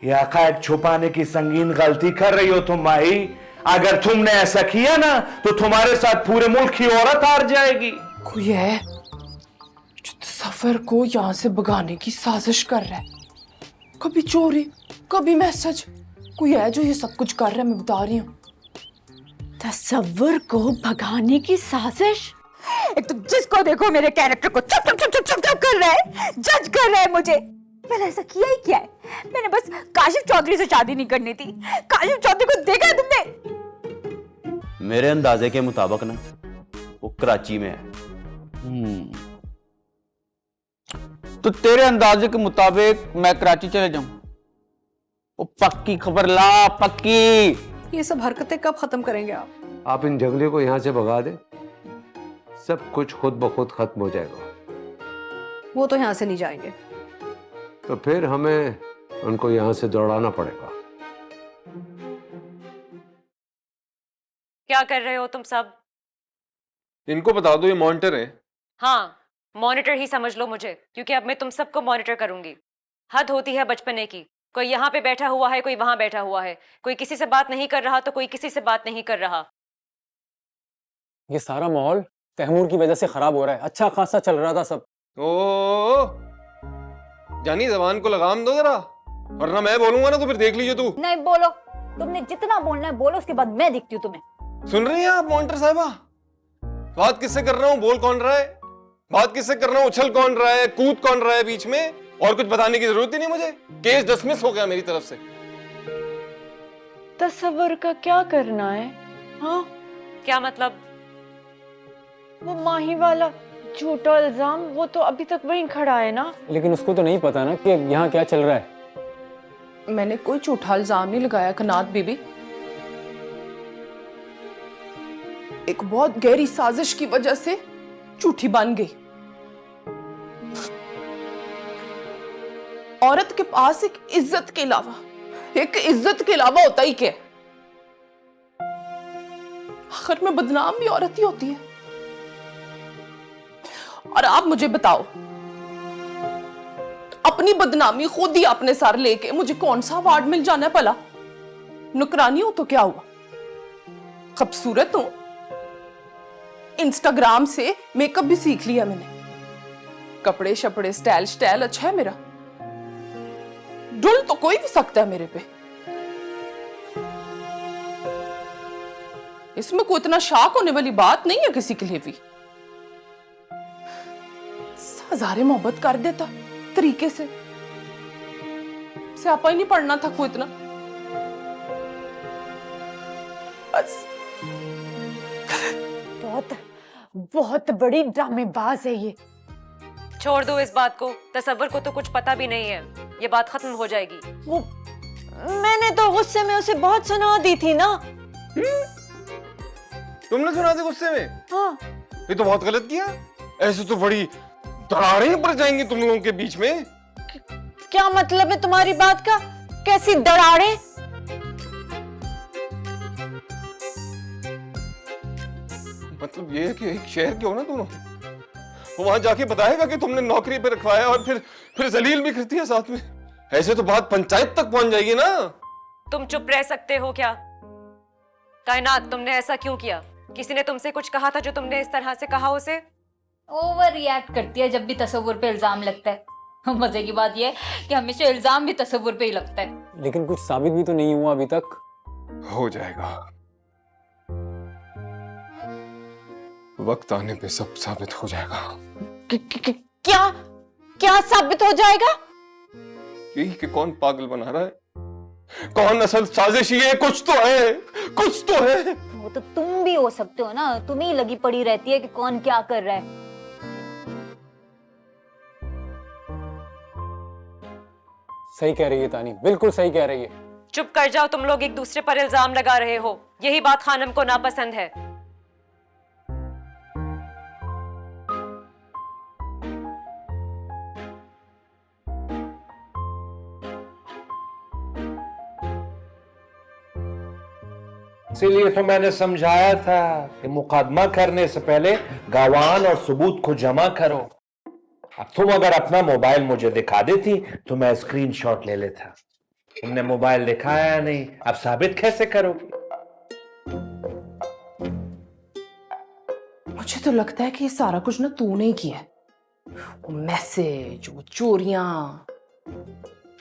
ये अकायद छुपाने की संगीन गलती कर रही हो तुम माही। अगर तुमने ऐसा किया ना तो तुम्हारे साथ पूरे मुल्क की औरत हार जाएगी। कोई है जो सफर को यहां से भगाने की साजिश कर रहा है, कभी चोरी कभी मैसेज। कोई है जो ये सब कुछ कर रहा है, मैं बता रही हूँ। तसव्वुर को भगाने की साजिश? एक तो जिसको देखो मेरे कैरेक्टर को चुप चुप चुप चुप चुप चुप कर रहा है, जज कर रहा है मुझे। मैंने ऐसा किया ही क्या है? मैंने बस काशिफ चौधरी से शादी नहीं करनी थी। काशिफ चौधरी को देखा है तुमने? मेरे अंदाजे के मुताबिक ना वो कराची में है। तो तेरे अंदाजे के मुताबिक मैं कराची चले जाऊं? वो पक्की खबर ला, पक्की। ये सब हरकतें कब खत्म करेंगे आप? आप इन जंगलियों को यहां से भगा दें, सब कुछ खुद ब खुद खत्म हो जाएगा। वो तो यहाँ से नहीं जाएंगे। तो फिर हमें उनको यहां से दौड़ाना पड़ेगा। क्या कर रहे हो तुम सब? इनको बता दो ये मॉनिटर है। हाँ, मॉनिटर ही समझ लो मुझे, क्योंकि अब मैं तुम सबको मॉनिटर करूंगी। हद होती है बचपने की। कोई यहाँ पे बैठा हुआ है, कोई वहां बैठा हुआ है, कोई किसी से बात नहीं कर रहा तो कोई किसी से बात नहीं कर रहा। ये सारा माहौल तैमूर की वजह से खराब हो रहा है। अच्छा खासा चल रहा था सब। ओ जानी जबान को लगाम दो जरा, वरना मैं बोलूंगा ना तो फिर देख लीजिए। तू नहीं बोलो, तुमने जितना बोलना है बोलो, उसके बाद मैं दिखती हूँ तुम्हें। सुन रही हैं आप मॉनिटर साहिबा? बात किससे कर रहा हूँ, बोल कौन रहा है? बात किससे कर रहा हूँ, उछल कौन रहा है, कूद कौन रहा है बीच में? और कुछ बताने की जरूरत ही नहीं मुझे। केस डिसमिस हो गया मेरी तरफ से। तसव्वुर का क्या करना है? हाँ, क्या मतलब? वो माही वाला झूठा इल्जाम, वो तो अभी तक वहीं खड़ा है ना। लेकिन उसको तो नहीं पता ना कि यहाँ क्या चल रहा है। मैंने कोई झूठा इल्जाम नहीं लगाया कनात बीबी। एक बहुत गहरी साजिश की वजह से झूठी बन गई। औरत के पास एक इज्जत के अलावा होता ही क्या? आखिर में बदनाम भी औरत ही होती है। और आप मुझे बताओ, अपनी बदनामी खुद ही अपने सर लेके मुझे कौन सा अवार्ड मिल जाना है भला? नुकरानी हो तो क्या हुआ, खूबसूरत हूं, इंस्टाग्राम से मेकअप भी सीख लिया मैंने, कपड़े शपड़े स्टाइल अच्छा है मेरा, डुल तो कोई भी सकता है मेरे पे। इसमें कोई इतना शाक होने वाली बात नहीं है किसी के लिए भी। हजारे मोहब्बत कर देता तरीके से, स्यापा ही नहीं पड़ना था कोई इतना। बस बहुत बड़ी ड्रामेबाज है ये। छोड़ दो इस बात को, तसव्वुर को तो कुछ पता भी नहीं है। ये बात खत्म हो जाएगी। वो मैंने तो गुस्से में उसे बहुत सुना दी थी ना। तुमने सुना दी गुस्से में? हाँ। ये तो बहुत गलत किया। ऐसे तो बड़ी दरारें पड़ जाएंगी तुम लोगों के बीच में। क्या मतलब है तुम्हारी बात का? कैसी दरारें? मतलब ये है कि एक शहर के हो ना दोनों, वहां जाके बताएगा कि तुमने नौकरी पे रखवाया और फिर जलील भी करती है साथ में। ऐसे तो बात पंचायत तक पहुंच जाएगी ना। तुम चुप रह सकते हो क्या? कायनात, तुमने ऐसा क्यों किया? किसी ने तुमसे कुछ कहा था जो तुमने इस तरह से कहा उसे? ओवर रिएक्ट करती है जब भी तसव्वुर पे इल्जाम लगता है। मजे की बात यह है कि हमेशा इल्जाम भी तसव्वुर पे ही लगता है। लेकिन कुछ साबित भी तो नहीं हुआ अभी तक। हो जाएगा, वक्त आने पे सब साबित हो जाएगा। क्या क्या साबित हो जाएगा? यही कि कौन पागल बना रहा है, कौन असल साजिशी है। कुछ तो है। वो तो तुम भी हो सकते हो ना, तुम्हें ही लगी पड़ी रहती है कि कौन क्या कर रहा है। सही कह रही है तानी, बिल्कुल सही कह रही है। चुप कर जाओ, तुम लोग एक दूसरे पर इल्जाम लगा रहे हो। यही बात खानम को नापसंद है। इसीलिए तो मैंने समझाया था कि मुकदमा करने से पहले गवाह और सबूत को जमा करो। अब तुम अगर अपना मोबाइल मुझे दिखा देती तो मैं स्क्रीनशॉट ले लेता। तुमने मोबाइल दिखाया या नहीं, अब साबित कैसे करोगी? मुझे तो लगता है कि ये सारा कुछ ना तूने ही किया है। वो मैसेज, वो चोरियां।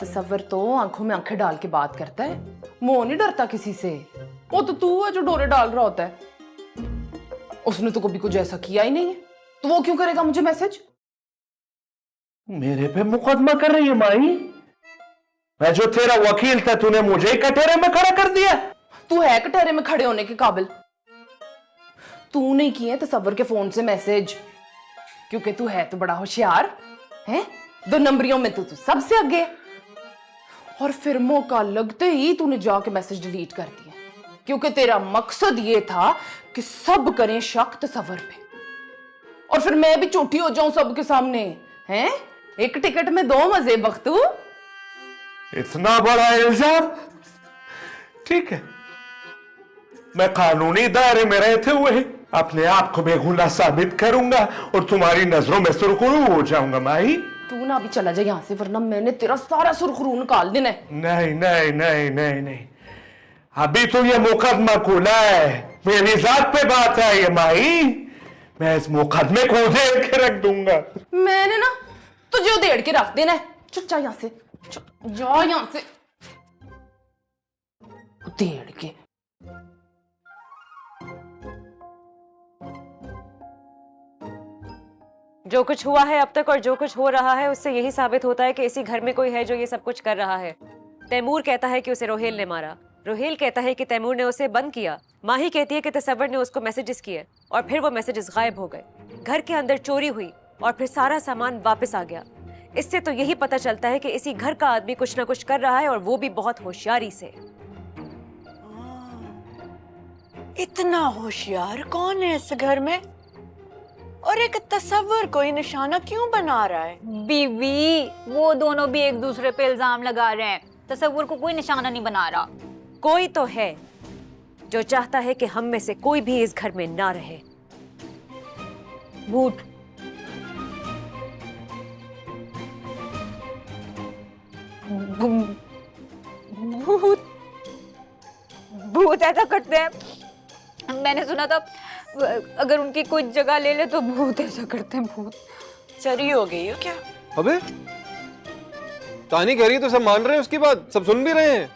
तसव्वुर तो आंखों में आंखें डाल के बात करता है, मुंह नहीं डरता किसी से। वो तो तू है जो डोरे डाल रहा होता है। उसने तो कभी कुछ ऐसा किया ही नहीं है, तो वो क्यों करेगा मुझे मैसेज? मेरे पे मुकदमा कर रही है माई? मैं जो तेरा वकील था, तूने मुझे ही कटोरे में खड़ा कर दिया। तू है कटहरे में खड़े होने के काबिल? तू नहीं किए तसव्वुर के फोन से मैसेज, क्योंकि तू है तो बड़ा होशियार है। 2 नंबरियों में तो तू सबसे आगे। और फिर मौका लगते ही तूने जाके मैसेज डिलीट कर दिया, क्योंकि तेरा मकसद ये था कि सब करें शक तसव्वुर पे, और फिर मैं भी चोटी हो जाऊं सबके सामने। हैं? एक टिकट में 2 मजे बख्तू। इतना बड़ा इल्जाम? ठीक है, मैं कानूनी दायरे में रहते हुए अपने आप को बेगुनाह साबित करूंगा और तुम्हारी नजरों में सुरखरू हो जाऊंगा माई। तू ना अभी चला जा यहाँ से, वरना मैंने तेरा सारा सुरखरू निकाल देना है। नहीं नहीं नहीं नहीं नहीं, अभी तो ये मुकदमा खुला है, मेरी जात पे बात है ये माई। मैं इस मुकदमे को उधेड़ के रख दूंगा। मैंने ना तुझे उधेड़ के रख देना है। चल जा यहाँ से, चल जा यहाँ से, उधेड़ के। जो कुछ हुआ है अब तक और जो कुछ हो रहा है, उससे यही साबित होता है कि इसी घर में कोई है जो ये सब कुछ कर रहा है। तैमूर कहता है कि उसे रोहेल ने मारा, रोहेल कहता है कि तैमूर ने उसे बंद किया, माही कहती है कि तसव्वुर ने उसको मैसेजेस किए और फिर वो मैसेजेस गायब हो गए। घर के अंदर चोरी हुई और फिर सारा सामान वापस आ गया। इससे तो यही पता चलता है कि इसी घर का आदमी कुछ ना कुछ कर रहा है, और वो भी बहुत होशियारी से। इतना होशियार कौन है इस घर में? और एक तसव्वुर कोई निशाना क्यों बना रहा है? बीवी, वो दोनों भी एक दूसरे पे इल्जाम लगा रहे हैं। तसव्वुर को कोई निशाना नहीं बना रहा। कोई तो है जो चाहता है कि हम में से कोई भी इस घर में ना रहे। भूत। भूत भूत ऐसा करते हैं। मैंने सुना था अगर उनकी कोई जगह ले ले तो भूत ऐसा करते हैं। भूत चरी हो गई हो क्या? अबे तानी कह रही है तो सब मान रहे हैं उसकी बात, सब सुन भी रहे हैं।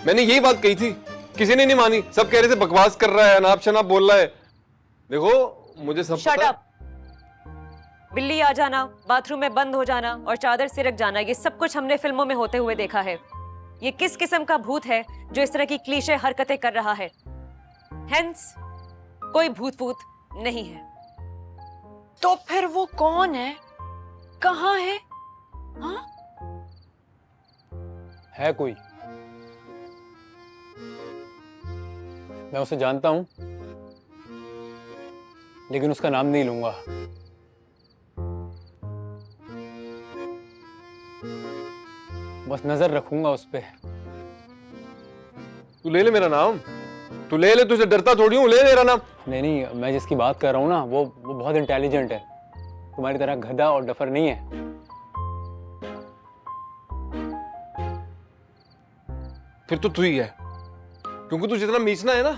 मैंने यही बात कही थी, किसी ने नहीं मानी, सब कह रहे थे बकवास कर रहा है, अनाप शनाप बोल रहा है। देखो मुझे सब शट अप। बिल्ली आ जाना, बाथरूम में बंद हो जाना और चादर सिरक जाना, ये सब कुछ हमने फिल्मों में होते हुए देखा है। ये किस किस्म का भूत है जो इस तरह की क्लीशे हरकतें कर रहा है? हेंस कोई भूत भूत नहीं है। तो फिर वो कौन है? कहाँ है? हाँ? है कोई, मैं उसे जानता हूं, लेकिन उसका नाम नहीं लूंगा। बस नजर रखूंगा उस पे। तू ले ले मेरा नाम, तू ले ले, तुझे डरता थोड़ी हूँ, ले मेरा नाम। नहीं नहीं, मैं जिसकी बात कर रहा हूँ ना, वो बहुत इंटेलिजेंट है, तुम्हारी तरह गधा और डफर नहीं है। फिर तो तू ही है, क्योंकि तू जितना मीचना है ना,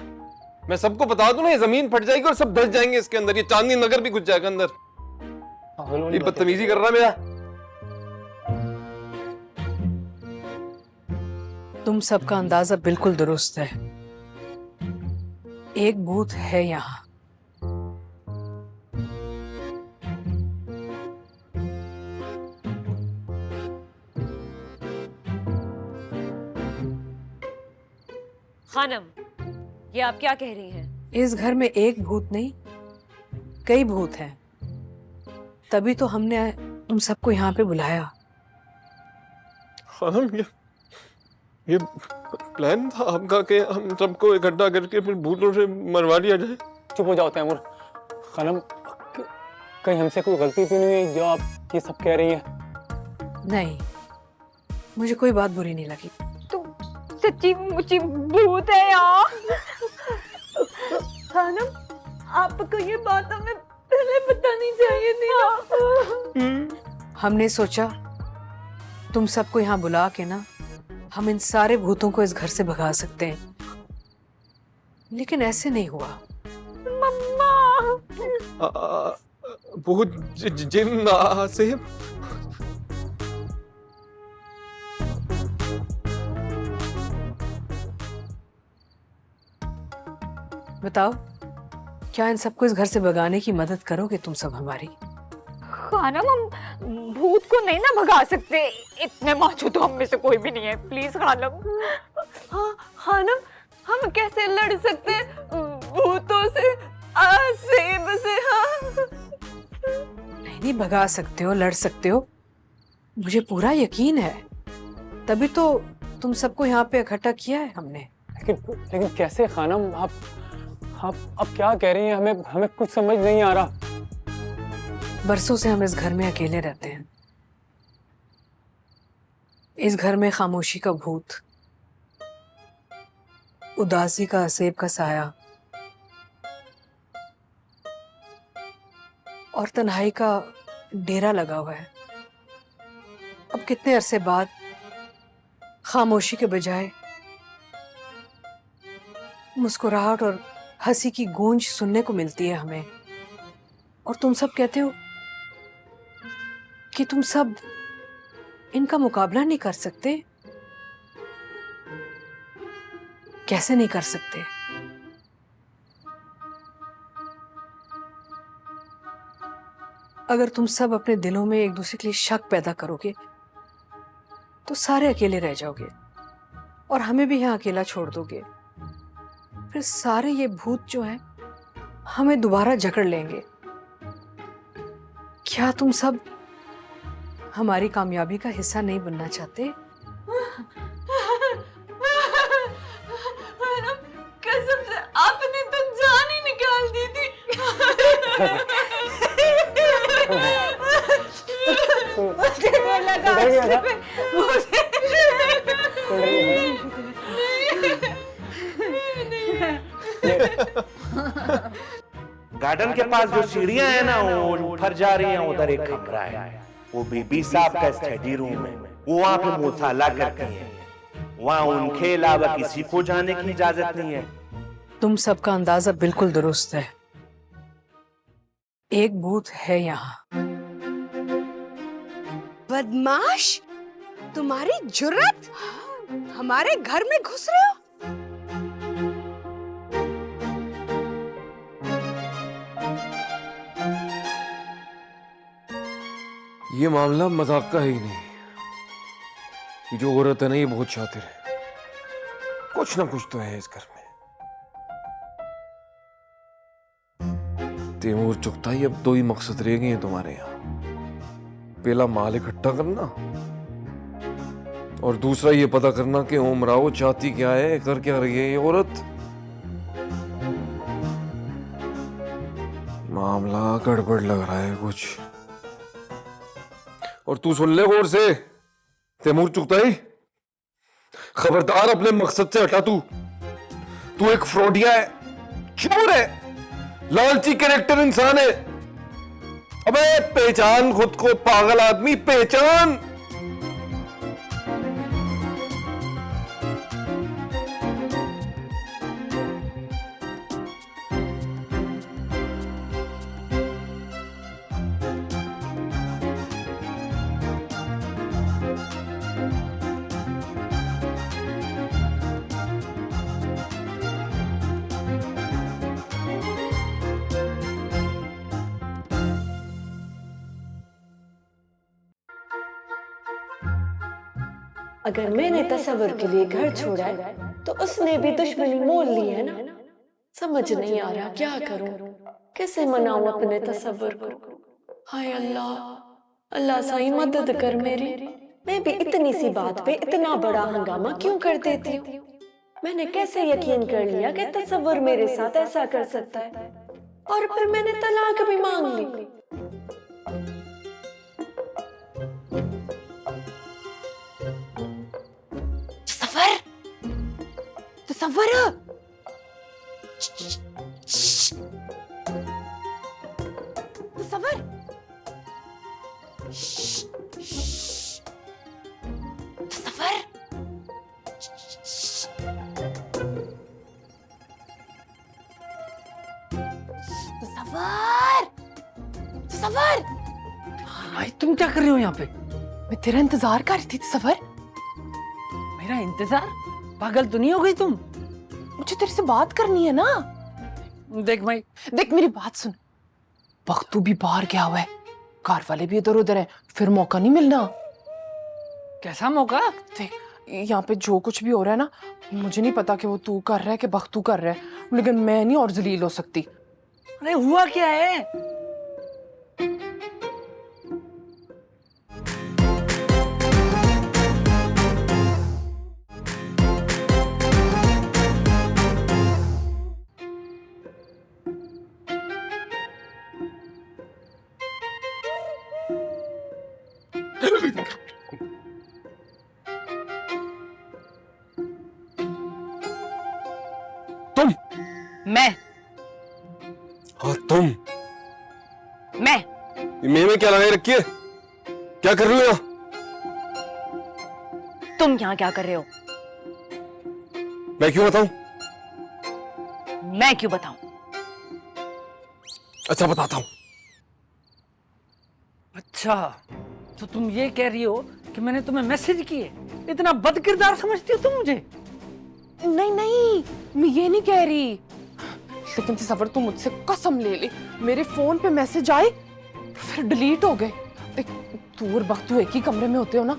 मैं सबको बता दूं ना, ये जमीन फट जाएगी और सब धस जाएंगे इसके अंदर, ये चांदनी नगर भी घुस जाएगा अंदर। ये बदतमीजी कर रहा है मेरा। तुम सबका अंदाजा बिल्कुल दुरुस्त है। एक भूत है यहाँ। खानम, ये आप क्या कह रही हैं? इस घर में एक भूत नहीं, कई भूत हैं। तभी तो हमने तुम सबको यहाँ पे बुलाया। खानम, ये प्लान था आपका कि हम सबको इकट्ठा करके फिर भूतों से मरवा दिया जाए। चुप हो जाओ तैमूर। खानम, कहीं हमसे कोई गलती तो नहीं है जो आप ये सब कह रही हैं? नहीं, मुझे कोई बात बुरी नहीं लगी। सच्ची मुच्ची भूत है यहाँ। खानम, आपको ये बात हमें पहले बतानी चाहिए थी ना। हमने सोचा तुम सबको यहाँ बुला के ना हम इन सारे भूतों को इस घर से भगा सकते हैं, लेकिन ऐसे नहीं हुआ। भूत जिन आसिफ। बताओ, क्या इन सबको इस घर से भगाने की मदद करोगे तुम सब हमारी? खानम, हम भूत को नहीं ना भगा सकते, इतने माचो तो हम में से कोई भी नहीं है। प्लीज खानम। हाँ खानम, हम कैसे लड़ सकते हैं भूतों से, आसिफ से? हाँ नहीं, भगा सकते हो, लड़ सकते हो, मुझे पूरा यकीन है। तभी तो तुम सबको यहाँ पे इकट्ठा किया है हमने। लेकिन कैसे खानम? आप क्या कह रही हैं? हमें कुछ समझ नहीं आ रहा। बरसों से हम इस घर में अकेले रहते हैं। इस घर में खामोशी का भूत, उदासी का आसेब का साया और तन्हाई का डेरा लगा हुआ है। अब कितने अरसे बाद खामोशी के बजाय मुस्कुराहट और हंसी की गूंज सुनने को मिलती है हमें। और तुम सब कहते हो कि तुम सब इनका मुकाबला नहीं कर सकते। कैसे नहीं कर सकते? अगर तुम सब अपने दिलों में एक दूसरे के लिए शक पैदा करोगे तो सारे अकेले रह जाओगे और हमें भी यहाँ अकेला छोड़ दोगे। फिर सारे ये भूत जो हैं हमें दोबारा जकड़ लेंगे। क्या तुम सब हमारी कामयाबी का हिस्सा नहीं बनना चाहते? कसम से आपने तो जान ही निकाल दी थी। मुझे लगा गार्डन के पास जो सीढ़ियां हैं ना, वो ऊपर जा रही हैं, उधर एक कमरा है, वो बीबी साहब का स्टडी रूम है। वो वहां पे मुताला करती हैं। वहां उनके अलावा किसी को जाने की इजाजत नहीं है। तुम सबका अंदाजा बिल्कुल दुरुस्त है। एक भूत है यहाँ। बदमाश, तुम्हारी जुर्रत हमारे घर में घुस रहे हो? ये मामला मजाक का ही नहीं। ये जो औरत है ना, ये बहुत शातिर है। कुछ ना कुछ तो है इस घर में। तैमूर चुगताई, अब दो ही मकसद रह गए हैं तुम्हारे यहाँ। पहला माल इकट्ठा करना और दूसरा ये पता करना कि उमराओ चाहती क्या है, कर क्या रही है ये औरत। मामला गड़बड़ लग रहा है कुछ। और तू सुन ले गौर से, तैमूर चुगताई, खबरदार अपने मकसद से हटा। तू एक फ्रॉडिया है, चोर है, लालची कैरेक्टर इंसान है। अबे पहचान खुद को, पागल आदमी, पहचान। अगर मैंने तसव्वुर के लिए घर छोड़ा है तो उसने भी दुश्मनी मोल ली है ना। समझ नहीं आ रहा क्या करूं, कैसे मनाऊं अपने तसव्वुर को। हाय अल्लाह, अल्लाह साईं मदद कर मेरी। मैं भी इतनी सी बात पे इतना बड़ा हंगामा क्यों कर देती हूँ? मैंने कैसे यकीन कर लिया कि तसव्वुर मेरे साथ ऐसा कर सकता है, और फिर मैंने तलाक भी मांग ली। तसव्वुर, तसव्वुर, तसव्वुर, तसव्वुर, भाई तुम क्या कर रही हो यहाँ पे? मैं तेरा इंतजार कर रही थी तसव्वुर। मेरा इंतजार? पागल तो नहीं हो गई तुम? मुझे तेरे से बात करनी है ना। देख भाई, देख मेरी बात सुन, बख्तू भी बाहर गया हुआ है, कार वाले भी इधर उधर हैं, फिर मौका नहीं मिलना। कैसा मौका? देख यहाँ पे जो कुछ भी हो रहा है ना, मुझे नहीं पता कि वो तू कर रहा है कि बख्तू कर रहा है, लेकिन मैं नहीं और जलील हो सकती। अरे हुआ क्या है? तुम? मैं हाँ तुम। मैं ये में क्या लगाई रखी है? क्या कर रही हो यहाँ? तुम यहाँ क्या कर रहे हो? मैं क्यों बताऊं? मैं क्यों बताऊं? अच्छा बताता हूं। अच्छा, तो तुम ये कह रही हो कि मैंने तुम्हें मैसेज किए? इतना बदकिरदार समझती हो तुम मुझे? नहीं नहीं, मैं ये नहीं कह रही, लेकिन तसव्वुर तू मुझसे कसम ले ले, मेरे फोन पे मैसेज आए फिर डिलीट हो गए। देख तू और बख्तू एक ही कमरे में होते हो ना,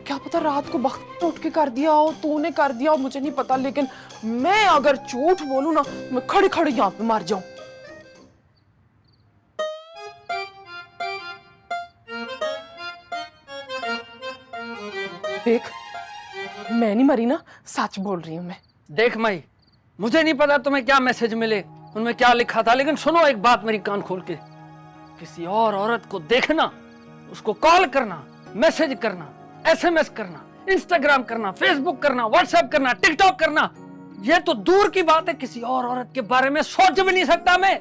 क्या पता रात को बख्तू उठ के कर दिया हो, तूने कर दिया हो, मुझे नहीं पता, लेकिन मैं अगर झूठ बोलूं ना, मैं खड़े खड़े यहाँ पे मर जाऊं। देख मैं नहीं मरी ना, सच बोल रही हूं मैं। देख माई, मुझे नहीं पता तुम्हें क्या मैसेज मिले, उनमें क्या लिखा था, लेकिन सुनो एक बात मेरी कान खोल के, किसी और औरत को देखना, उसको कॉल करना, मैसेज करना, एसएमएस करना, इंस्टाग्राम करना, फेसबुक करना, व्हाट्सएप करना, टिकटॉक करना, यह तो दूर की बात है, किसी और औरत के बारे में सोच भी नहीं सकता मैं।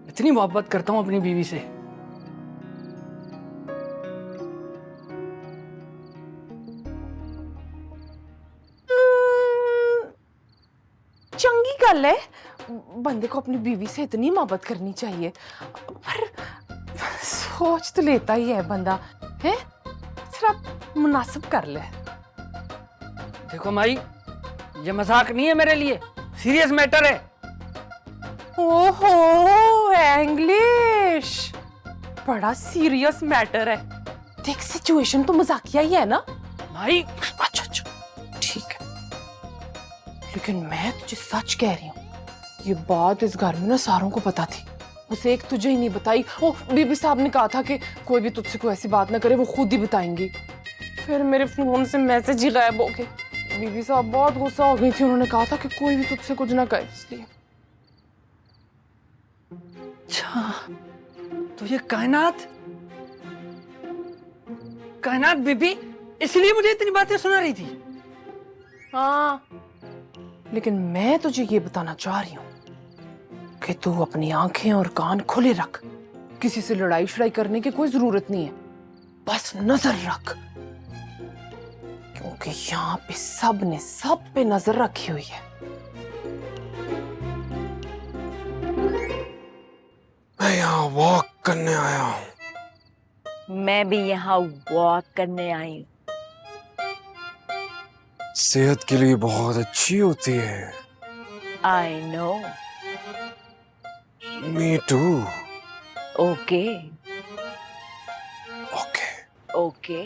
इतनी मोहब्बत करता हूं अपनी बीवी से। चंगी गल है, बंदे को अपनी बीवी से इतनी मोहब्बत करनी चाहिए, पर सोच तो लेता ही है बंदा, है सिर्फ मुनासिब कर ले। देखो माई, ये मजाक नहीं है मेरे लिए, सीरियस मैटर है। ओहो इंग्लिश, बड़ा सीरियस मैटर है। देख सिचुएशन तो मजाकिया ही है ना माई। अच्छा अच्छा ठीक है, लेकिन मैं तुझे सच कह रही हूँ, ये बात इस घर में ना सारों को पता थी, उसे एक तुझे ही नहीं बताई। ओ बीबी साहब ने कहा था कि कोई भी तुझसे कोई ऐसी बात ना करे, वो खुद ही बताएंगी। फिर मेरे फोन से मैसेज ही गायब हो गए। बीबी साहब बहुत गुस्सा हो गई थी, उन्होंने कहा था कि कोई भी तुझसे कुछ ना कहे, इसलिए। अच्छा, तो ये कायनात बीबी इसलिए मुझे इतनी बातें सुना रही थी? हाँ, लेकिन मैं तुझे ये बताना चाह रही हूँ कि तू अपनी आंखें और कान खुले रख, किसी से लड़ाई शड़ाई करने की कोई जरूरत नहीं है, बस नजर रख, क्योंकि यहाँ पे सब ने सब पे नजर रखी हुई है। मैं यहाँ वॉक करने आया हूँ। मैं भी यहाँ वॉक करने आई हूँ। सेहत के लिए बहुत अच्छी होती है। I know. Me too. Okay okay okay.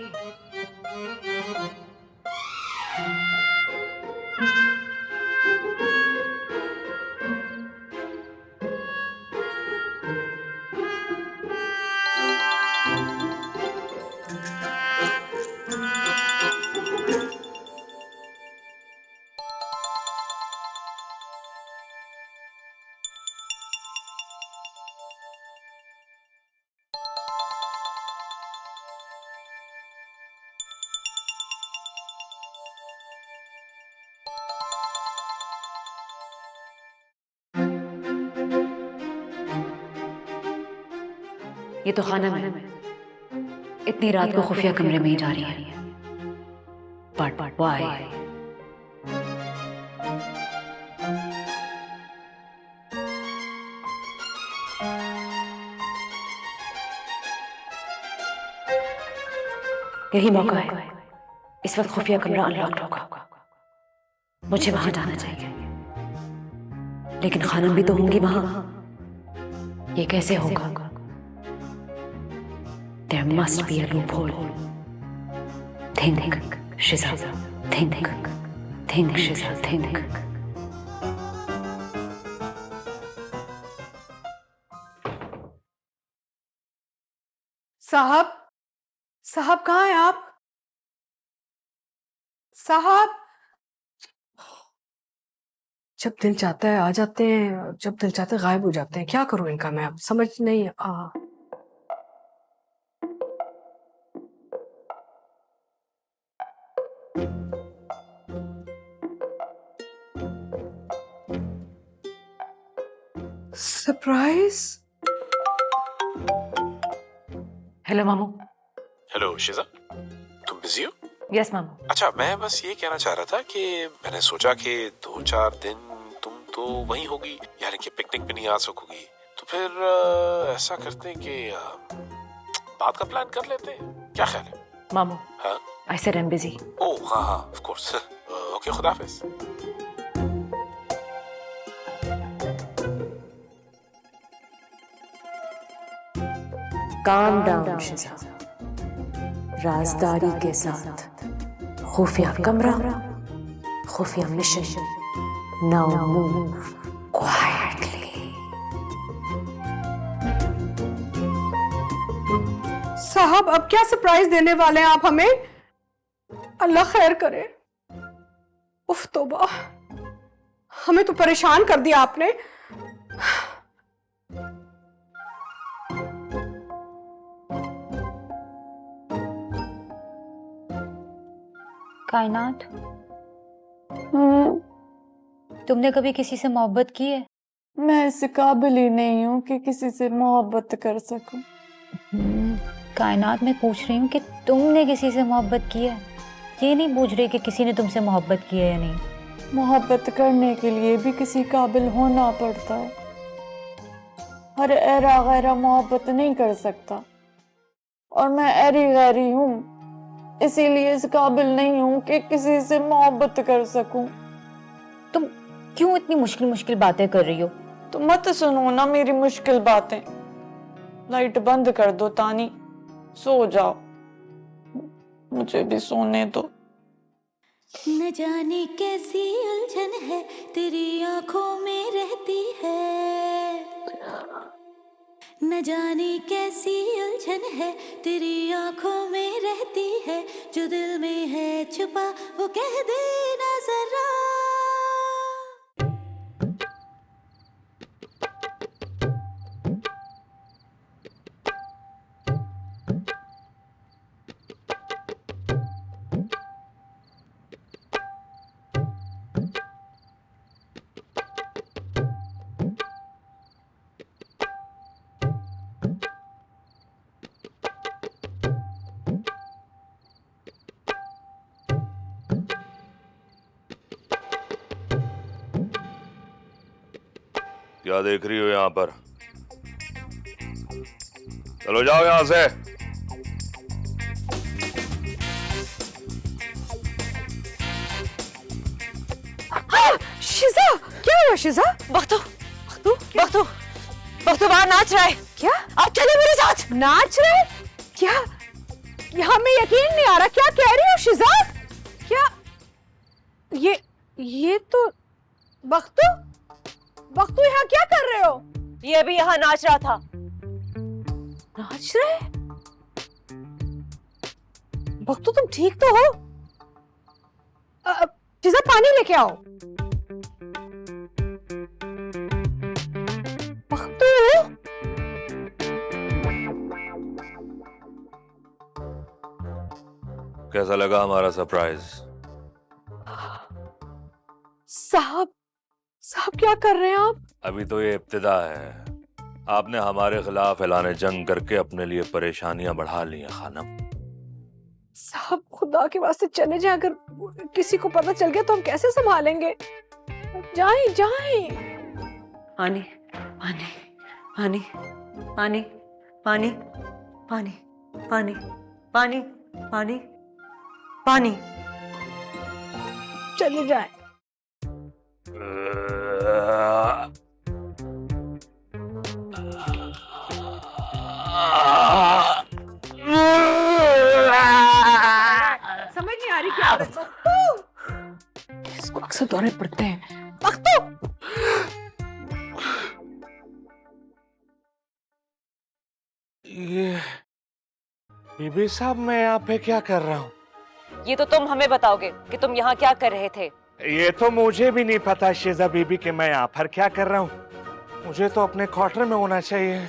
ये तो खाना है, इतनी रात को खुफिया कमरे में ही जा रही है, बट व्हाई? यही मौका है। इस वक्त खुफिया कमरा अनलॉक्ड होगा, मुझे वहां जाना चाहिए, लेकिन खानम भी तो होंगी वहां। ये कैसे होगा? There must be a loophole. Think, Shiza. Think, Shiza. Think. साहब कहाँ हैं आप? साहब, जब दिल चाहता है आ जाते हैं, जब दिल चाहता है गायब हो जाते हैं। क्या करूं इनका मैं, अब समझ नहीं आ। सरप्राइज। हेलो मामू। हेलो शिजा, तुम बिजी हो? यस मामू। अच्छा, मैं बस ये कहना चाह रहा था कि मैंने सोचा कि 2-4 दिन तुम तो वहीं होगी, यानी कि पिकनिक पे नहीं आ सकोगी, तो फिर ऐसा करते हैं कि बात का प्लान कर लेते हैं, क्या ख्याल है? मामू, हाँ? I said I'm busy. ओह हाँ, ऑफ कोर्स। ओके, खुदा हाफिज। Calm down, Shiza. राजदारी के साथ खुफिया कमरा, खुफिया मिशन। Now move quietly. साहब, अब क्या सरप्राइज देने वाले हैं आप हमें? अल्लाह खैर करे। उफ तौबा, हमें तो परेशान कर दिया आपने। कायनात, तुमने कभी किसी से मोहब्बत की है? मैं इस काबिल ही नहीं हूँ कि किसी से मोहब्बत कर सकूं। कायनात, मैं पूछ रही हूँ कि तुमने किसी से मोहब्बत की है, ये नहीं पूछ रही कि किसी ने तुमसे मोहब्बत की है या नहीं। मोहब्बत करने के लिए भी किसी काबिल होना पड़ता है। हर ऐरा गैरा मोहब्बत नहीं कर सकता, और मैं ऐरी गैरी हूँ, इसीलिए इस काबिल नहीं हूँ कि किसी से मोहब्बत कर सकूं। तुम क्यों इतनी मुश्किल मुश्किल बातें कर रही हो? तो मत सुनो ना मेरी मुश्किल बातें। लाइट बंद कर दो तानी, सो जाओ, मुझे भी सोने दो। न जाने कैसी उलझन है तेरी आंखों में रहती है, न जाने कैसी उलझन है तेरी आंखों में रहती है, जो दिल में है छुपा वो कह देना जरा। क्या देख रही हो यहाँ पर? चलो जाओ यहाँ से। शिजा, क्या हुआ शिजा? बख्तू बाहर नाच रहा है। क्या? आप चले मेरे साथ। नाच रहे? क्या? यहाँ में यकीन नहीं आ रहा, क्या कह रही हो शिजा? क्या? ये तो बख्तू यहाँ क्या कर रहे हो? ये भी यहाँ नाच रहा था। नाच रहे? बख्तू, तुम ठीक तो हो? शिजा, पानी लेके आओ। बख्तू, कैसा लगा हमारा सरप्राइज? साहब क्या कर रहे हैं आप? अभी तो ये इब्तिदा है। आपने हमारे खिलाफ ऐलान जंग करके अपने लिए परेशानियां बढ़ा ली हैं खानम। साहब, खुदा के वास्ते चले जाएं, अगर किसी को पता चल गया तो हम कैसे संभालेंगे? जाएं। पानी पानी पानी पानी पानी पानी पानी पानी पानी पानी। चले जाए। समझ नहीं आ रही क्या इसको अक्सर दौरे पड़ते हैं। ये बीबी साहब, मैं यहाँ पे क्या कर रहा हूँ? ये तो तुम हमें बताओगे कि तुम यहाँ क्या कर रहे थे। ये तो मुझे भी नहीं पता शेजा बीबी कि मैं यहाँ पर क्या कर रहा हूँ। मुझे तो अपने क्वार्टर में होना चाहिए।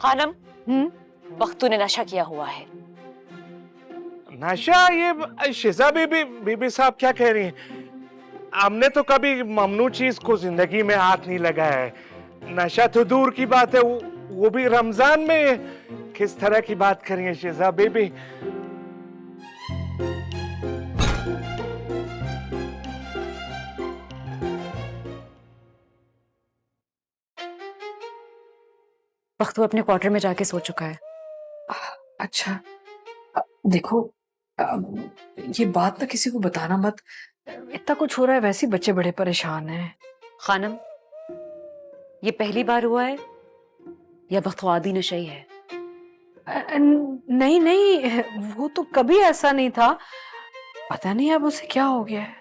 खानम, बख्तू ने नशा किया हुआ है। नशा? ये शेजा बीबी साहब क्या कह रही हैं? हमने तो कभी ममनू चीज को जिंदगी में हाथ नहीं लगाया है। नशा तो दूर की बात है, वो भी रमजान में। किस तरह की बात कर रही है शेजा बीबी? बख्तू अपने क्वार्टर में जाके सो चुका है। अच्छा, देखो, ये बात ना किसी को बताना मत। इतना कुछ हो रहा है, वैसे ही बच्चे बड़े परेशान हैं। खानम, ये पहली बार हुआ है या बख्तू आदि नशई है? नहीं नहीं, वो तो कभी ऐसा नहीं था। पता नहीं अब उसे क्या हो गया है।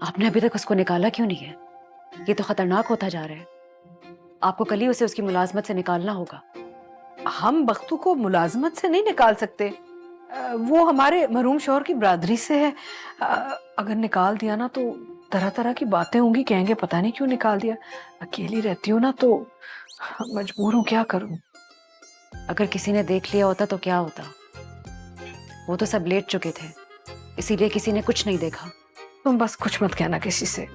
आपने अभी तक उसको निकाला क्यों नहीं है? ये तो खतरनाक होता जा रहा है। आपको कल ही उसे उसकी मुलाजमत से निकालना होगा। हम बख्तू को मुलाजमत से नहीं निकाल सकते। वो हमारे मरहूम शौहर की बरादरी से है। अगर निकाल दिया ना तो तरह तरह की बातें होंगी, कहेंगे पता नहीं क्यों निकाल दिया। अकेली रहती हूँ ना तो मजबूर हूँ, क्या करूँ। अगर किसी ने देख लिया होता तो क्या होता? वो तो सब लेट चुके थे, इसीलिए किसी ने कुछ नहीं देखा। तुम बस कुछ मत कहना किसी से।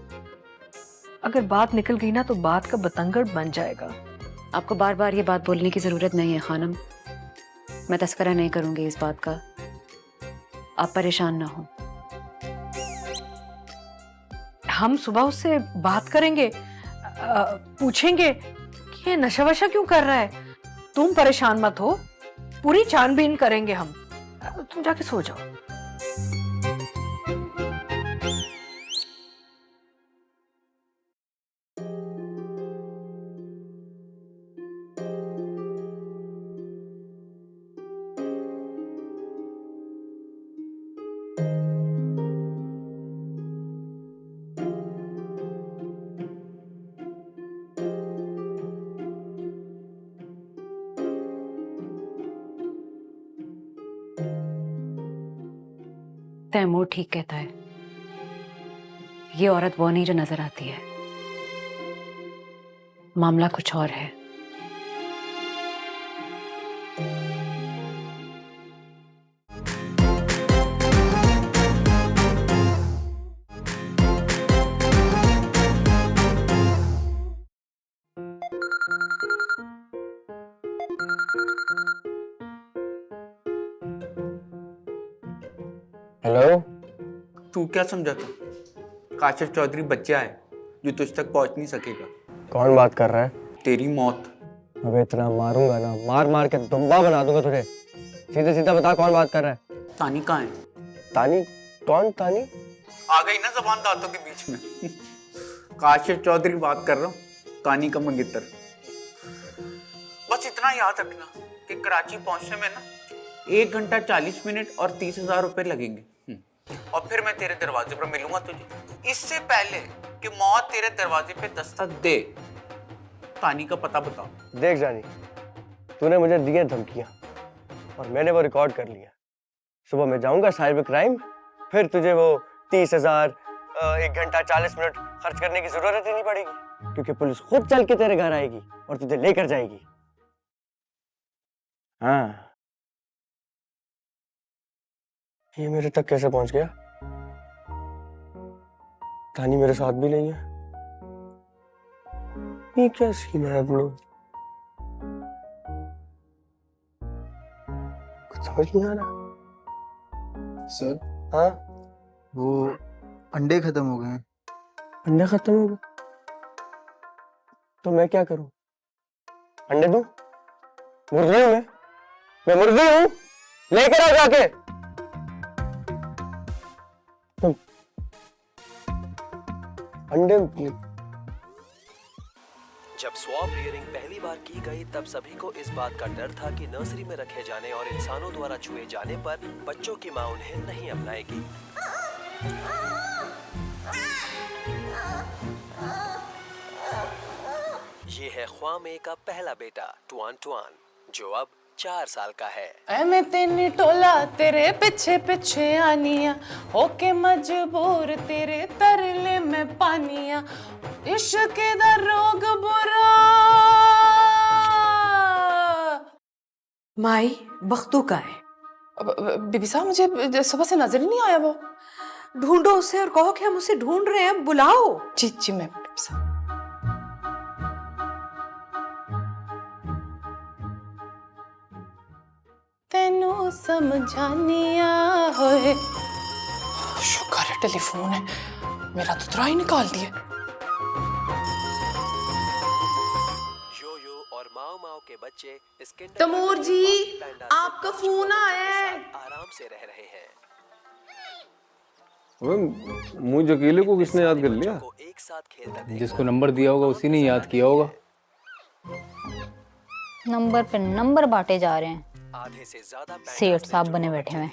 अगर बात निकल गई ना तो बात का बतंगड़ बन जाएगा। आपको बार बार ये बात बोलने की जरूरत नहीं है खानम। मैं तस्करा नहीं करूंगी इस बात का, आप परेशान ना हो। हम सुबह उससे बात करेंगे, पूछेंगे कि ये नशा वशा क्यों कर रहा है। तुम परेशान मत हो, पूरी छानबीन करेंगे हम। तुम जाके सो जाओ। तैमूर ठीक कहता है, ये औरत वो नहीं जो नजर आती है। मामला कुछ और है। हेलो, तू क्या समझा था? काशिफ चौधरी बच्चा है जो तुझ तक पहुंच नहीं सकेगा। कौन बात कर रहा है? तेरी मौत। अबे इतना मारूंगा ना, मार मार के दुम्बा बना दूंगा तुझे। सीधे सीधा बता कौन बात कर रहा है? तानी कहाँ है? तानी? कौन तानी? आ गई ना जबान दांतों के बीच में। काशिफ चौधरी बात कर रहा हूँ, तानी का मंगेतर। बस इतना याद रखना कि कराची पहुंचने में ना 1 घंटा 40 मिनट और 30,000 रुपए लगेंगे। और फिर मैं तेरे दरवाजे पर मिलूंगा तुझे। इससे पहले कि मौत तेरे दरवाजे पे दस्तक दे, तानी का पता बताओ। देख जानी, तूने मुझे दिए धमकियां और मैंने वो रिकॉर्ड कर लिया। सुबह मैं जाऊंगा साइबर क्राइम, फिर तुझे वो 30,000 1 घंटा 40 मिनट खर्च करने की जरूरत ही नहीं पड़ेगी, क्योंकि पुलिस खुद चल के तेरे घर आएगी और तुझे लेकर जाएगी। हाँ, ये मेरे तक कैसे पहुंच गया? तानी मेरे साथ भी नहीं है। ये क्या सीन है अपना? कुछ समझ नहीं आ रहा। सर, हाँ, वो अंडे खत्म हो गए हैं। अंडे खत्म हो गए? तो मैं क्या करूं? अंडे दूं? मुर्गी हूं मैं मुर्गी हूं। लेकर आ जाके। तुम अंडे जब स्वॉप रियरिंग पहली बार की गई तब सभी को इस बात का डर था कि नर्सरी में रखे जाने और इंसानों द्वारा छुए जाने पर बच्चों की मां उन्हें नहीं अपनाएगी। ये है ख्वामे का पहला बेटा टुआन टुआन, जो अब 4 साल का है। ऐ मैं तेने टोला तेरे पीछे पीछे आनिया, होके मजबूर तेरे तरले में पानिया, इश्क दा रोग बुरा। माई बख्तू का है। बीबी साहब मुझे सुबह से नजर ही नहीं आया वो। ढूंढो उसे और कहो कि हम उसे ढूंढ रहे हैं, बुलाओ। जी जी मैं बीबी साहब। तेनू समझानिया होए। शुक्र है टेलीफोन है, मेरा तो तुरा ही निकाल दिया। यो और माओ माओ के बच्चे इस तमूर जी आपका फोन आया है। आराम से रह रहे हैं। मुझ अकेले को किसने याद कर लिया? एक साथ खेलता जिसको नंबर दिया होगा उसी ने याद किया होगा। नंबर पे नंबर बांटे जा रहे हैं, आधे से ज्यादा सेठ साहब बने बैठे हैं।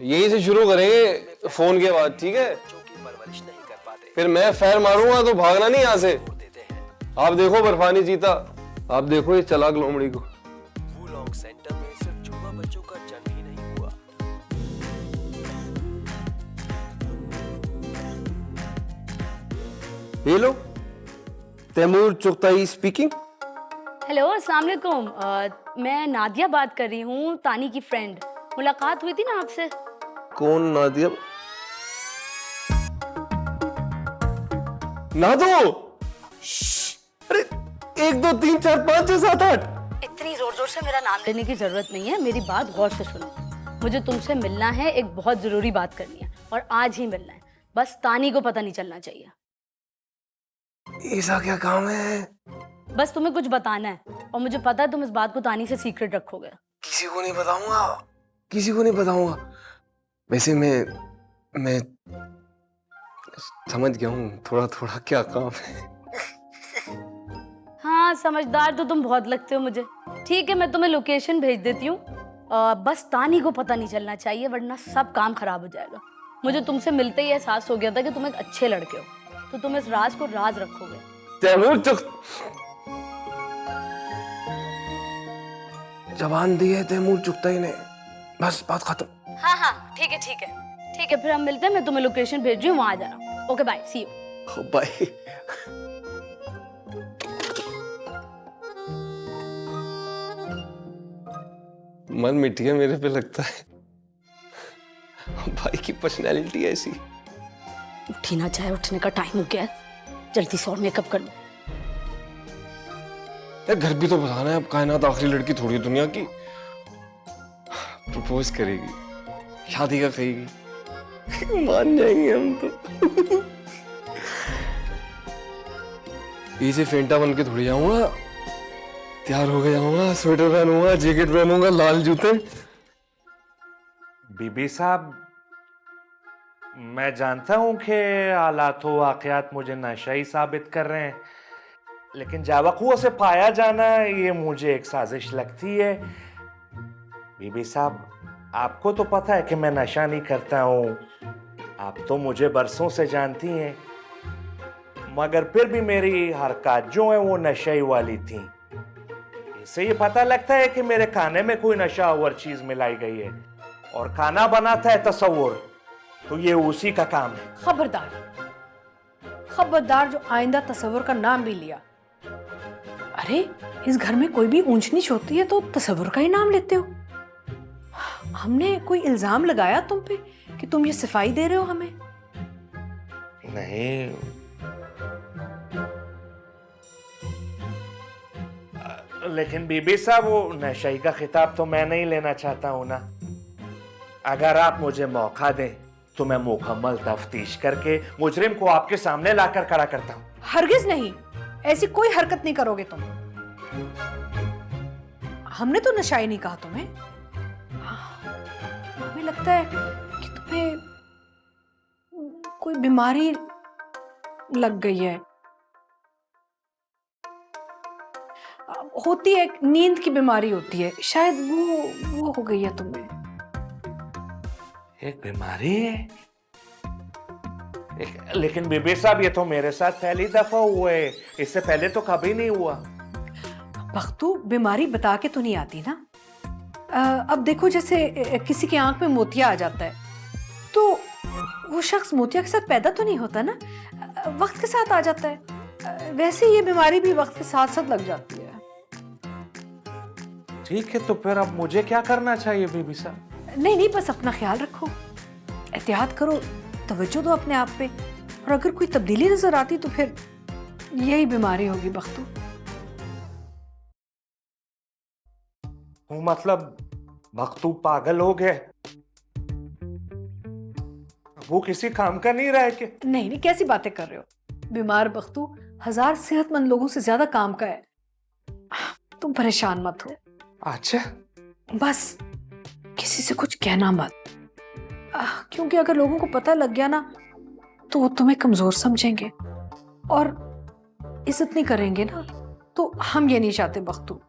यही से शुरू करेंगे फोन के बाद, ठीक है? परवरिश नहीं कर पाते। फिर मैं फैर मारूंगा तो भागना नहीं यहाँ से। आप देखो बर्फानी चीता, आप देखो ये चालाक लोमड़ी को। वुलोंग सेंटर में सिर्फ जुड़वा बच्चों का जन्म ही नहीं हुआ। Hello, Taimur Chughtai speaking. Hello, अस्सलाम वालेकुम। मैं नादिया बात कर रही हूँ, तानी की फ्रेंड। मुलाकात हुई थी ना आपसे। कौन नादिया? ना दो। अरे 1 2 3 4 5 6 7 8। इतनी जोर जोर से मेरा नाम लेने की जरूरत नहीं है, मेरी बात गौर से सुनो। मुझे तुमसे मिलना है, एक बहुत जरूरी बात करनी है और आज ही मिलना है। बस तानी को पता नहीं चलना चाहिए। ऐसा क्या काम है? बस तुम्हें कुछ बताना है और मुझे पता है तुम इस बात को तानी से सीक्रेट रखोगे। किसी को नहीं बताऊंगा, किसी को नहीं बताऊंगा। वैसे मैं समझ गया हूँ थोड़ा थोड़ा क्या काम है। हाँ, समझदार तो तुम बहुत लगते हो मुझे। ठीक है, मैं तुम्हें लोकेशन भेज देती हूँ। बस तानी को पता नहीं चलना चाहिए, वरना सब काम खराब हो जाएगा। मुझे तुमसे मिलते ही एहसास हो गया था कि तुम एक अच्छे लड़के हो, तो तुम इस राज को राज रखोगे। तैमूर जबान दी है तैमूर चुगताई ने, बस बात खत्म। हाँ हाँ, ठीक है ठीक है ठीक है, फिर हम मिलते हैं। मैं तुम्हें लोकेशन भेज रही हूँ, वहां आ जाना। Okay bye, see you. Bye. मन मिट गया मेरे पे लगता है। भाई की पर्सनैलिटी ऐसी। उठी ना चाहे, उठने का टाइम हो गया है। जल्दी से और मेकअप कर लो। यार घर भी तो बताना है, अब कायनात आखिरी लड़की थोड़ी दुनिया की। प्रपोज करेगी, शादी का कहेगी, मान जाएंगे हम तो। इसे फेंटा बन के थोड़ी जाऊंगा, तैयार हो गया जाऊंगा, स्वेटर पहनूंगा, जैकेट पहनूंगा, लाल जूते। बीबी साहब, मैं जानता हूं कि हालात व वाकयात मुझे नशाई साबित कर रहे हैं, लेकिन जावकुओं से पाया जाना ये मुझे एक साजिश लगती है। बीबी साहब, आपको तो पता है कि मैं नशा नहीं करता हूं, आप तो मुझे बरसों से जानती हैं, मगर फिर भी मेरी हरकत जो है वो नशे वाली थी। इससे ये पता लगता है कि मेरे खाने में कोई नशावर चीज मिलाई गई है, और खाना बनाता है तसव्वुर, तो ये उसी का काम है। खबरदार, खबरदार जो आइंदा तसव्वुर का नाम भी लिया। अरे इस घर में कोई भी ऊंच नीच होती है तो तसव्वुर का ही नाम लेते हो। हमने कोई इल्जाम लगाया तुम पे कि तुम ये सफाई दे रहे हो हमें? नहीं, लेकिन बीबी साहब वो नशाई का खिताब तो मैं नहीं लेना चाहता हूं ना। अगर आप मुझे मौका दें तो मैं मुकम्मल तफ्तीश करके मुजरिम को आपके सामने लाकर खड़ा करता हूं। हरगिज नहीं, ऐसी कोई हरकत नहीं करोगे तुम। हमने तो नशा ही नहीं कहा तुम्हें। हमें लगता है कि तुम्हें कोई बीमारी लग गई है। होती है, नींद की बीमारी होती है, शायद वो हो गई है तुम्हें। एक बीमारी है? लेकिन बीबी साहब, ये तो मेरे साथ पहली दफा हुआ है, इससे पहले तो कभी नहीं हुआ। बख्तू, बीमारी बता के तो नहीं आती ना। अब देखो, जैसे किसी की आंख में मोतिया आ जाता है तो वो शख्स मोतिया के साथ पैदा तो नहीं होता ना, वक्त के साथ आ जाता है। वैसे ये बीमारी भी वक्त के साथ साथ लग जाती है। ठीक है, तो फिर अब मुझे क्या करना चाहिए बीबी साहब? नहीं, बस अपना ख्याल रखो, एहतियात करो, तवज्जो दो अपने आप पे, और अगर कोई तब्दीली नजर आती तो फिर यही बीमारी होगी बख्तू। मतलब बख्तू पागल हो गए? वो किसी काम का नहीं रहा है कि? नहीं, कैसी बातें कर रहे हो? बीमार बख्तू 1000 सेहतमंद लोगों से ज्यादा काम का है। तुम परेशान मत हो। अच्छा, बस किसी से कुछ कहना मत, क्योंकि अगर लोगों को पता लग गया ना तो वो तुम्हें कमजोर समझेंगे और इज्जत नहीं करेंगे ना। तो हम ये नहीं चाहते बख्तू,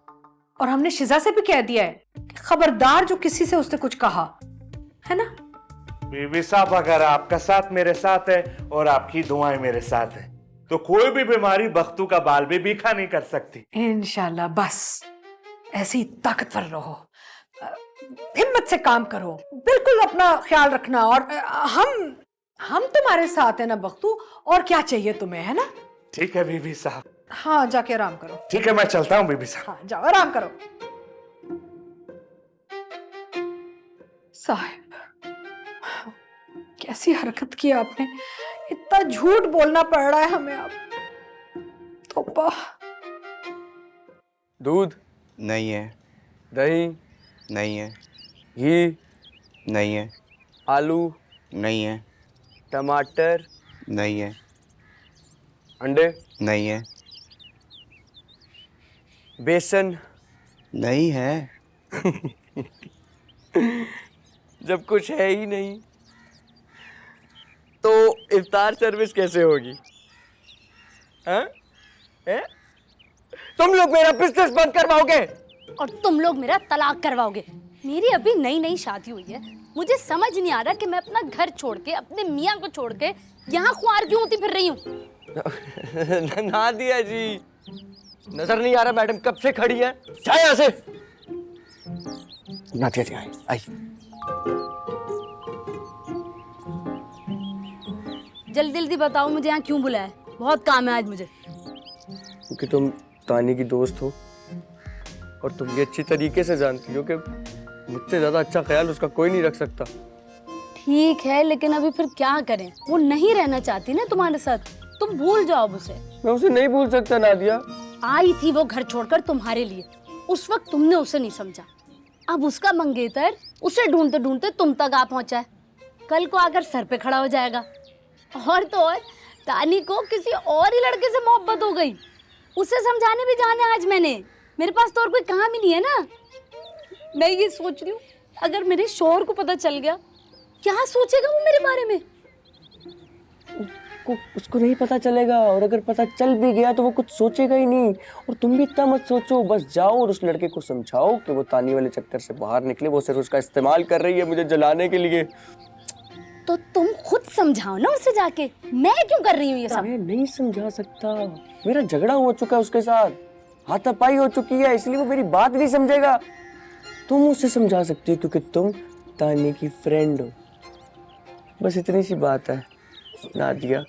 और हमने शिजा से भी कह दिया है कि खबरदार जो किसी से उसने कुछ कहा, है ना? बीबी साहब, अगर आपका साथ मेरे साथ है और आपकी दुआएं मेरे साथ है तो कोई भी बीमारी बख्तू का बाल भी बीखा नहीं कर सकती। इंशाल्लाह। बस ऐसे ही ताकतवर रहो, हिम्मत से काम करो, बिल्कुल अपना ख्याल रखना, और हम तुम्हारे साथ है ना बख्तू, और क्या चाहिए तुम्हें, है ना? ठीक है बीबी साहब। हाँ, जाके आराम करो। ठीक है, मैं चलता हूँ बीबी साहब। हाँ, जाओ आराम करो। साहिब, कैसी हरकत की आपने, इतना झूठ बोलना पड़ रहा है हमें अब। तौबा। दूध नहीं है। दही नहीं है। घी नहीं है। आलू नहीं है। टमाटर नहीं है। अंडे नहीं है। बेसन नहीं है। जब कुछ है ही नहीं तो इफ्तार सर्विस कैसे होगी? हाँ? तुम लोग मेरा बिजनेस बंद करवाओगे और तुम लोग मेरा तलाक करवाओगे। मेरी अभी नई नई शादी हुई है, मुझे समझ नहीं आ रहा कि मैं अपना घर छोड़ के, अपने मियाँ को छोड़ के यहाँ ख्वार क्यों होती फिर रही हूँ। नादिया जी, नजर नहीं आ रहा मैडम कब से खड़ी है? जाए यहाँ से। नादिया जी आई। जल्दी जल्दी बताओ मुझे यहाँ क्यों बुलाया है? बहुत काम है आज मुझे। क्योंकि तुम तानी की दोस्त हो और तुम ये अच्छी तरीके से जानती हो कि मुझसे ज्यादा अच्छा ख्याल उसका कोई नहीं रख सकता। ठीक है, लेकिन अभी फिर क्या करें? वो नहीं रहना चाहती ना तुम्हारे साथ, तुम भूल जाओ उसे। मैं उसे नहीं भूल सकता नादिया। आई थी वो घर छोड़कर तुम्हारे लिए, उस वक्त तुमने उसे नहीं समझा। अब उसका मंगेतर उसे ढूंढते ढूंढते तुम तक आ पहुंचा है, कल को आकर सर पे खड़ा हो जाएगा। और तो और तानी को किसी और ही लड़के से मोहब्बत हो गई, उसे समझाने भी जाना आज मैंने। मेरे पास तो और कोई काम ही नहीं है ना। मैं ये सोच रही हूँ, अगर मेरे शौहर को पता चल गया, क्या सोचेगा वो मेरे बारे में? उसको नहीं पता चलेगा, और अगर पता चल भी गया तो वो कुछ सोचेगा ही नहीं। और तुम भी इतना मत सोचो, बस जाओ और उस लड़के को समझाओ कि वो तानी वाले चक्कर से बाहर निकले। वो सिर्फ उसका इस्तेमाल कर रही है मुझे जलाने के लिए। तो तुम खुद समझाओ ना उसे जाके, मैं क्यों कर रही हूँ ये सब? मैं नहीं समझा सकता, मेरा झगड़ा हो चुका है उसके साथ, हाथापाई हो चुकी है, इसलिए वो मेरी बात नहीं समझेगा। तुम उसे समझा सकती हो क्योंकि तुम तानी की फ्रेंड हो। बस इतनी सी बात है नादिया।